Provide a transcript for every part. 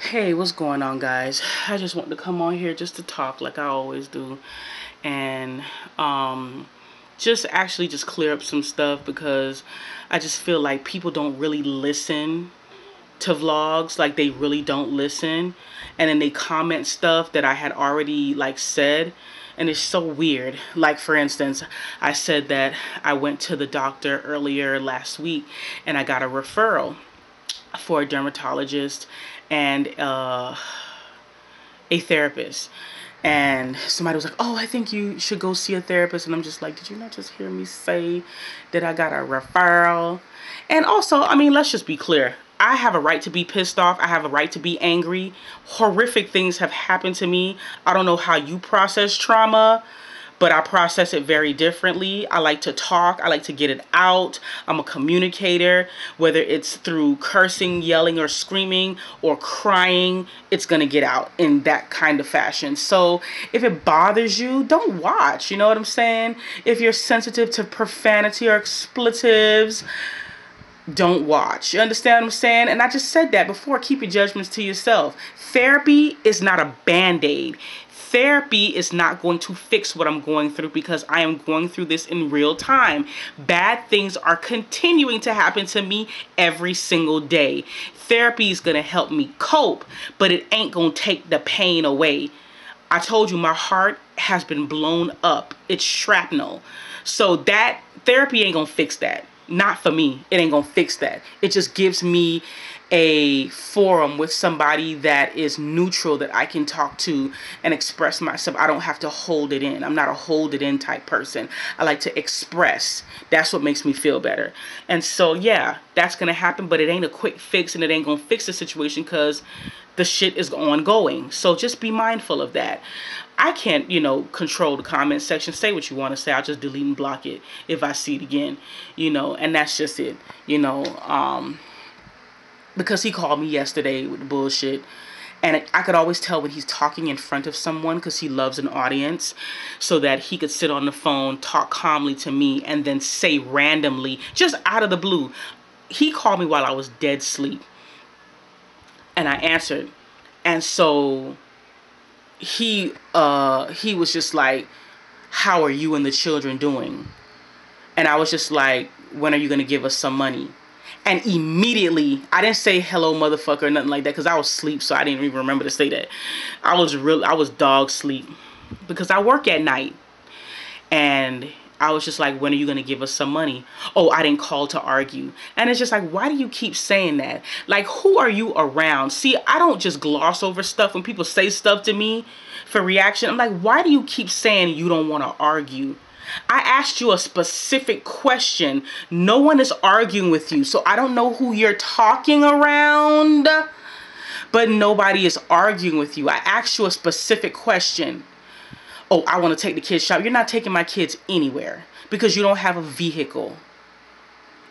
Hey, what's going on, guys? I just want to come on here just to talk like I always do, and just clear up some stuff, because I just feel like people don't really listen to vlogs. Like, they really don't listen, and then they comment stuff that I had already said, and it's so weird. Like, for instance, I said that I went to the doctor earlier last week and I got a referral for a dermatologist and a therapist. And somebody was like, oh, I think you should go see a therapist. And I'm just like, did you not just hear me say that I got a referral? And also, I mean, let's just be clear. I have a right to be pissed off. I have a right to be angry. Horrific things have happened to me. I don't know how you process trauma, but I process it very differently. I like to talk. I like to get it out. I'm a communicator. Whether it's through cursing, yelling, or screaming, or crying, it's going to get out in that kind of fashion. So if it bothers you, don't watch. You know what I'm saying? If you're sensitive to profanity or expletives, don't watch. You understand what I'm saying? And I just said that before. Keep your judgments to yourself. Therapy is not a band-aid. Therapy is not going to fix what I'm going through, because I am going through this in real time. Bad things are continuing to happen to me every single day. Therapy is going to help me cope, but it ain't going to take the pain away. I told you, my heart has been blown up. It's shrapnel. So that therapy ain't going to fix that. Not for me. It ain't gonna fix that. It just gives me a forum with somebody that is neutral, that I can talk to and express myself. I don't have to hold it in. I'm not a hold it in type person. I like to express. That's what makes me feel better. And so, yeah, that's gonna happen, but it ain't a quick fix, and it ain't gonna fix the situation, because the shit is ongoing. So just be mindful of that. I can't, control the comment section. Say what you want to say. I'll just delete and block it if I see it again, and that's just it, because he called me yesterday with the bullshit. And I could always tell when he's talking in front of someone, because he loves an audience, so that he could sit on the phone, talk calmly to me, and then say randomly, just out of the blue. He called me while I was dead asleep. And I answered. And so he was just like, how are you and the children doing? And I was just like, when are you going to give us some money? And immediately, I didn't say hello motherfucker or nothing like that, because I was asleep, so I didn't even remember to say that. I was dog sleep, because I work at night. And I was just like, when are you going to give us some money? Oh, I didn't call to argue. And it's just like, why do you keep saying that? Like, who are you around? See, I don't just gloss over stuff when people say stuff to me for reaction. I'm like, why do you keep saying you don't want to argue? I asked you a specific question. No one is arguing with you. So I don't know who you're talking around, but nobody is arguing with you. I asked you a specific question. Oh, I want to take the kids shopping. You're not taking my kids anywhere, because you don't have a vehicle.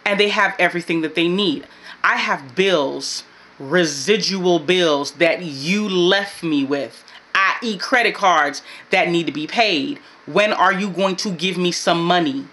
And they have everything that they need. I have bills, residual bills that you left me with, i.e. credit cards that need to be paid. When are you going to give me some money?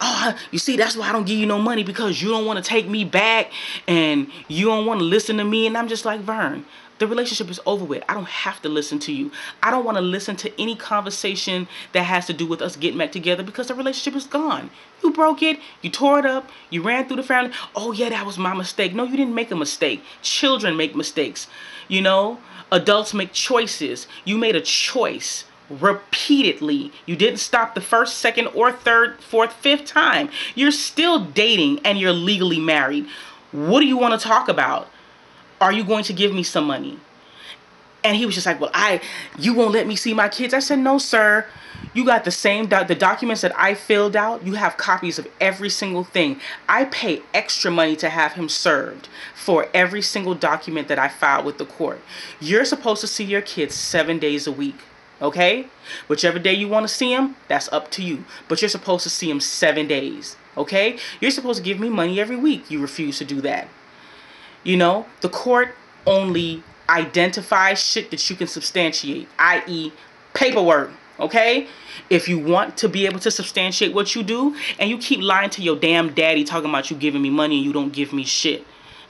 Oh, you see, that's why I don't give you no money, because you don't want to take me back and you don't want to listen to me. And I'm just like, Vern, the relationship is over with. I don't have to listen to you. I don't want to listen to any conversation that has to do with us getting back together, because the relationship is gone. You broke it. You tore it up. You ran through the family. Oh, yeah, that was my mistake. No, you didn't make a mistake. Children make mistakes. Adults make choices. You made a choice repeatedly. You didn't stop the first, second, or third, fourth, fifth time. You're still dating and you're legally married. What do you want to talk about? Are you going to give me some money? And he was just like, well, you won't let me see my kids. I said, no, sir. You got the same, the documents that I filled out. You have copies of every single thing. I pay extra money to have him served for every single document that I filed with the court. You're supposed to see your kids 7 days a week. Okay? Whichever day you want to see them, that's up to you. But you're supposed to see them 7 days. Okay? You're supposed to give me money every week. You refuse to do that. The court only identifies shit that you can substantiate, i.e. paperwork. Okay? If you want to be able to substantiate what you do, and you keep lying to your damn daddy talking about you giving me money and you don't give me shit.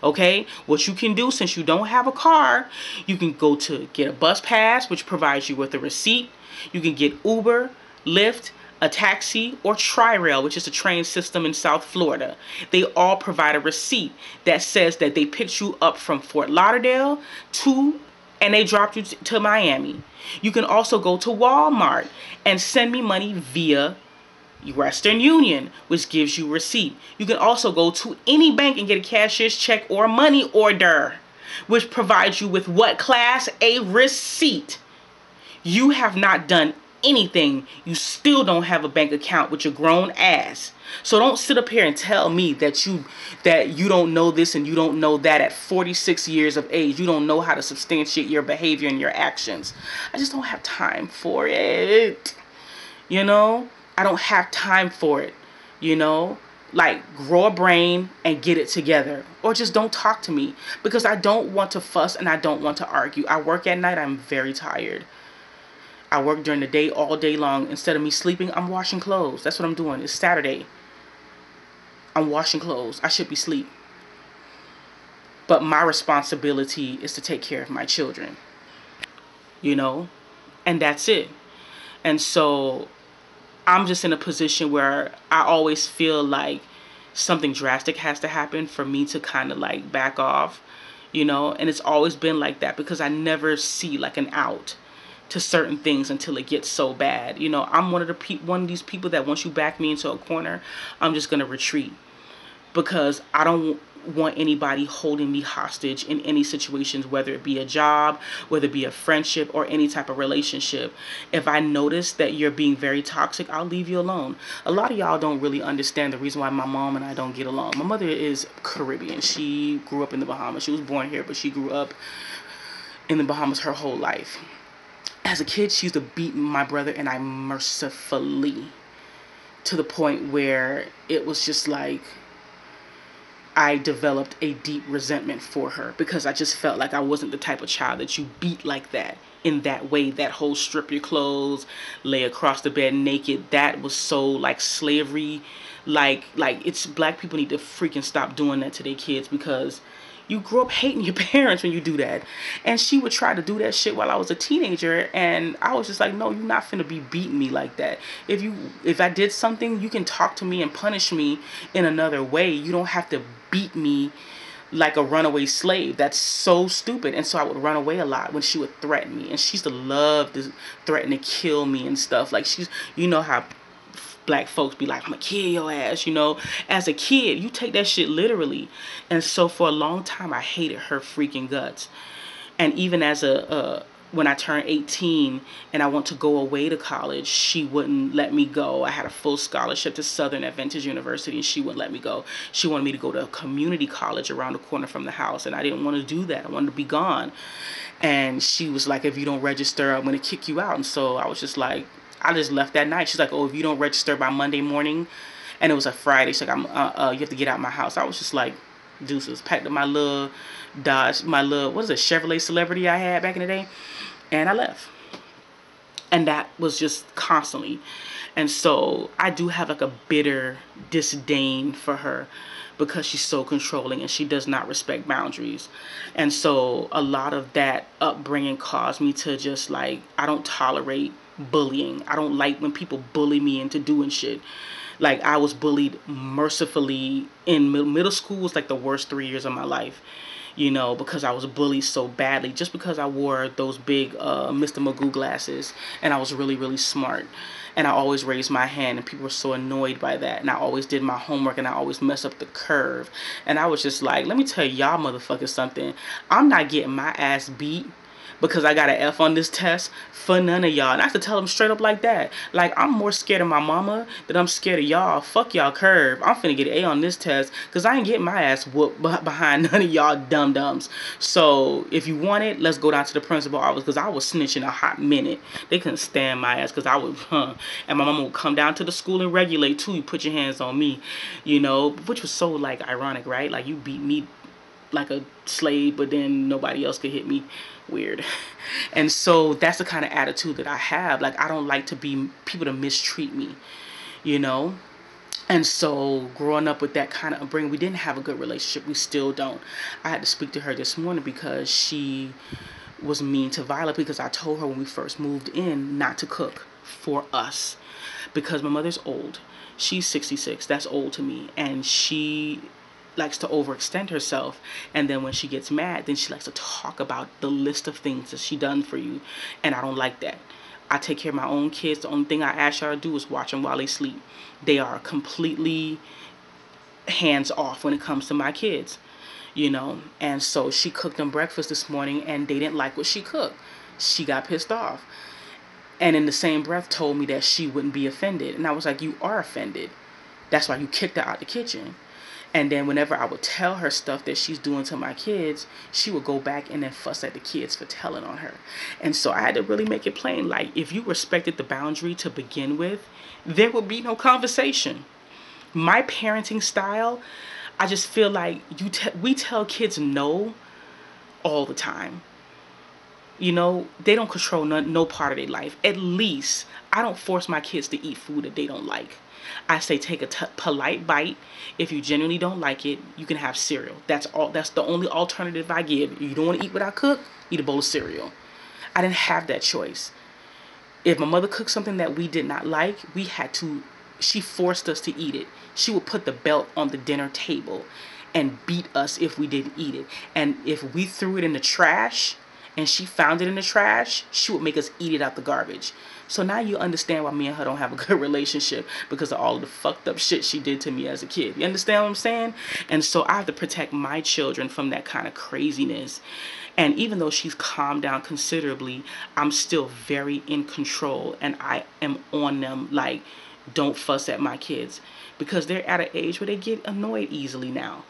Okay, what you can do, since you don't have a car, you can go to get a bus pass, which provides you with a receipt. You can get Uber, Lyft, a taxi, or Tri-Rail, which is a train system in South Florida. They all provide a receipt that says that they picked you up from Fort Lauderdale and they dropped you to Miami. You can also go to Walmart and send me money via Western Union, which gives you receipt. You can also go to any bank and get a cashier's check or money order, which provides you with what class? A receipt. You have not done anything. You still don't have a bank account with your grown ass. So don't sit up here and tell me that you don't know this and you don't know that at 46 years of age. You don't know how to substantiate your behavior and your actions. I just don't have time for it. You know? I don't have time for it. You know? Like, grow a brain and get it together. Or just don't talk to me. Because I don't want to fuss and I don't want to argue. I work at night. I'm very tired. I work during the day all day long. Instead of me sleeping, I'm washing clothes. That's what I'm doing. It's Saturday. I'm washing clothes. I should be asleep. But my responsibility is to take care of my children. You know? And that's it. And so I'm just in a position where I always feel like something drastic has to happen for me to kind of like back off. You know? And it's always been like that because I never see like an out to certain things until it gets so bad. You know, I'm one of these people that once you back me into a corner, I'm just going to retreat. Because I don't want anybody holding me hostage in any situations, whether it be a job, whether it be a friendship, or any type of relationship. If I notice that you're being very toxic, I'll leave you alone. A lot of y'all don't really understand the reason why my mom and I don't get along. My mother is Caribbean. She grew up in the Bahamas. She was born here, but she grew up in the Bahamas her whole life. As a kid, she used to beat my brother and I mercifully, to the point where it was just like I developed a deep resentment for her because I just felt like I wasn't the type of child that you beat like that, in that way. That whole strip your clothes, lay across the bed naked, that was so like slavery. Like it's, black people need to freaking stop doing that to their kids, because you grew up hating your parents when you do that. And she would try to do that shit while I was a teenager, and I was just like, no, you're not finna be beating me like that. If I did something, you can talk to me and punish me in another way. You don't have to beat me like a runaway slave. That's so stupid. And so I would run away a lot when she would threaten me. And she used to love to threaten to kill me and stuff. Like, you know how black folks be like, I'm gonna kill your ass, you know. As a kid, you take that shit literally. And so for a long time, I hated her freaking guts. And even as when I turned 18 and I want to go away to college, she wouldn't let me go. I had a full scholarship to Southern Adventist University, and she wouldn't let me go. She wanted me to go to a community college around the corner from the house, and I didn't want to do that. I wanted to be gone. And she was like, if you don't register, I'm going to kick you out. And so I was just like, I just left that night. She's like, oh, if you don't register by Monday morning, and it was a Friday, she's like, you have to get out of my house. I was just like, deuces. Packed up my little Dodge, what is it, Chevrolet Celebrity I had back in the day, and I left. And that was just constantly. And so I do have like a bitter disdain for her, because she's so controlling and she does not respect boundaries. And so a lot of that upbringing caused me to just like, I don't tolerate bullying. I don't like when people bully me into doing shit. Like, I was bullied mercifully in middle school. Was like the worst 3 years of my life, you know, because I was bullied so badly just because I wore those big Mr. Magoo glasses and I was really, really smart. And I always raised my hand, and people were so annoyed by that. And I always did my homework, and I always messed up the curve. And I was just like, let me tell y'all motherfuckers something. I'm not getting my ass beat because I got an F on this test for none of y'all. And I have to tell them straight up like that. Like, I'm more scared of my mama than I'm scared of y'all. Fuck y'all curve. I'm finna get an A on this test because I ain't getting my ass whooped behind none of y'all dum-dums. So if you want it, let's go down to the principal office, because I was snitching a hot minute. They couldn't stand my ass because I would, and my mama would come down to the school and regulate too. You put your hands on me, you know, which was so like ironic, right? Like, you beat me like a slave, but then nobody else could hit me. Weird. And so that's the kind of attitude that I have. Like, I don't like to be people to mistreat me, you know. And so growing up with that kind of upbringing, we didn't have a good relationship. We still don't. I had to speak to her this morning because she was mean to Violet, because I told her when we first moved in not to cook for us, because my mother's old. She's 66. That's old to me. And she likes to overextend herself, and then when she gets mad, then she likes to talk about the list of things that she done for you, and I don't like that. I take care of my own kids. The only thing I ask y'all to do is watch them while they sleep. They are completely hands off when it comes to my kids, you know. And so she cooked them breakfast this morning, and they didn't like what she cooked. She got pissed off, and in the same breath told me that she wouldn't be offended. And I was like, you are offended. That's why you kicked her out the kitchen. And then whenever I would tell her stuff that she's doing to my kids, she would go back and then fuss at the kids for telling on her. And so I had to really make it plain. Like, if you respected the boundary to begin with, there would be no conversation. My parenting style, I just feel like we tell kids no all the time. You know, they don't control no part of their life. At least I don't force my kids to eat food that they don't like. I say take a polite bite. If you genuinely don't like it, you can have cereal. That's all. That's the only alternative I give. If you don't want to eat what I cook, eat a bowl of cereal. I didn't have that choice. If my mother cooked something that we did not like, she forced us to eat it. She would put the belt on the dinner table and beat us if we didn't eat it. And if we threw it in the trash and she found it in the trash, she would make us eat it out the garbage. So now you understand why me and her don't have a good relationship, because of all of the fucked up shit she did to me as a kid. You understand what I'm saying? And so I have to protect my children from that kind of craziness. And even though she's calmed down considerably, I'm still very in control, and I am on them like, don't fuss at my kids, because they're at an age where they get annoyed easily now.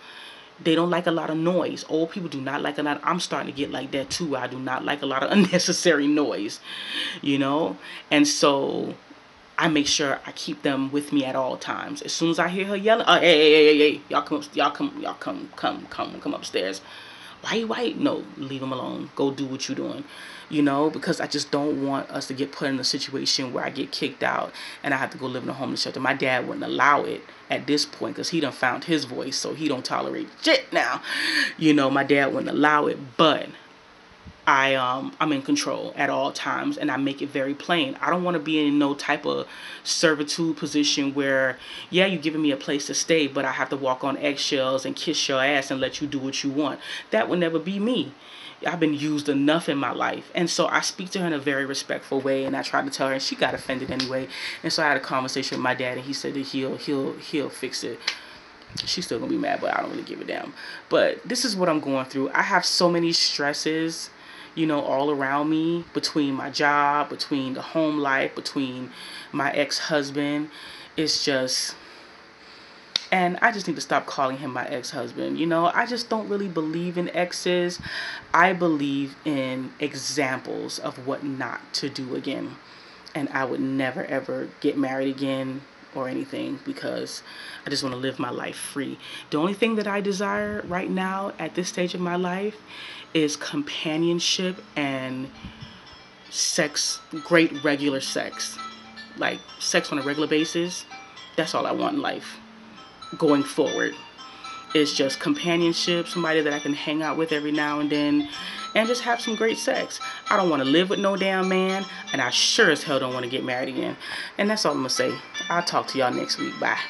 They don't like a lot of noise. Old people do not like a lot. I'm starting to get like that too. I do not like a lot of unnecessary noise, you know? And so I make sure I keep them with me at all times. As soon as I hear her yelling, hey, y'all come upstairs. Why? No, leave them alone. Go do what you're doing. You know, because I just don't want us to get put in a situation where I get kicked out and I have to go live in a homeless shelter. My dad wouldn't allow it at this point, because he done found his voice, so he don't tolerate shit now. You know, my dad wouldn't allow it, but I'm in control at all times, and I make it very plain. I don't want to be in no type of servitude position where, yeah, you're giving me a place to stay, but I have to walk on eggshells and kiss your ass and let you do what you want. That would never be me. I've been used enough in my life. And so I speak to her in a very respectful way, and I tried to tell her, and she got offended anyway. And so I had a conversation with my dad, and he said that he'll fix it. She's still gonna be mad, but I don't really give a damn. But this is what I'm going through. I have so many stresses, you know, all around me, between my job, between the home life, between my ex-husband. It's just... And I just need to stop calling him my ex-husband. You know, I just don't really believe in exes. I believe in examples of what not to do again. And I would never, ever get married again or anything, because I just want to live my life free. The only thing that I desire right now at this stage of my life is companionship and sex, great regular sex. Like sex on a regular basis. That's all I want in life. Going forward, it's just companionship, somebody that I can hang out with every now and then, and just have some great sex. I don't want to live with no damn man, and I sure as hell don't want to get married again. And that's all I'm gonna say. I'll talk to y'all next week. Bye.